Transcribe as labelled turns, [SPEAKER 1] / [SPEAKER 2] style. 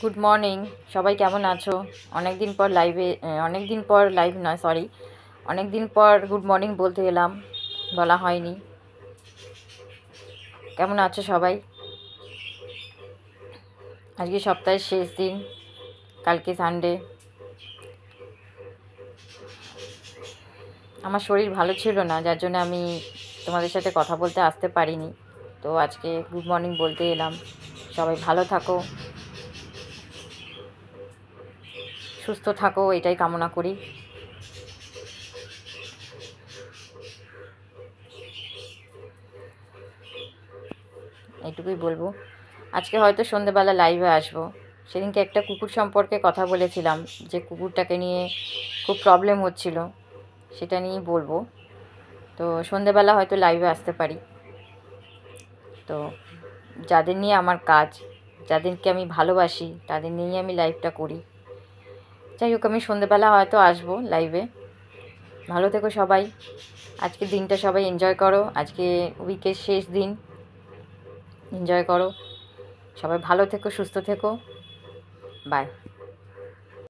[SPEAKER 1] Good morning, সবাই কেমন আছো? অনেক দিন পর লাইভে, অনেক দিন পর লাইভ নয়, সরি, অনেক দিন পর গুড মর্নিং বলতে এলাম, বলা হয়নি। কেমন আছো সবাই? আজকে সপ্তাহের শেষ দিন, কালকে সানডে। আমার শরীর ভালো ছিল না, যার জন্য আমি তোমাদের সাথে কথা বলতে আসতে পারিনি। তো আজকে গুড মর্নিং বলতে এলাম। সবাই ভালো থাকো, সুস্থ থাকো, এটাই কামনা করি। এইটুকুই বলবো। আজকে হয়তো সন্ধেবেলা লাইভে আসবো। সেদিনকে একটা কুকুর সম্পর্কে কথা বলেছিলাম, যে কুকুরটাকে নিয়ে খুব প্রবলেম হচ্ছিল, সেটা নিয়েই বলবো। তো সন্ধেবেলা হয়তো লাইভে আসতে পারি। তো যাদের নিয়ে আমার কাজ, যাদেরকে আমি ভালোবাসি, তাদের নিয়েই আমি লাইভটা করি। যাই হোক, আমি সন্ধেবেলা হয়তো আসবো লাইভে। ভালো থেকো সবাই। আজকের দিনটা সবাই এনজয় করো। আজকে উইকের শেষ দিন, এনজয় করো। সবাই ভালো থেকো, সুস্থ থেকো। বাই।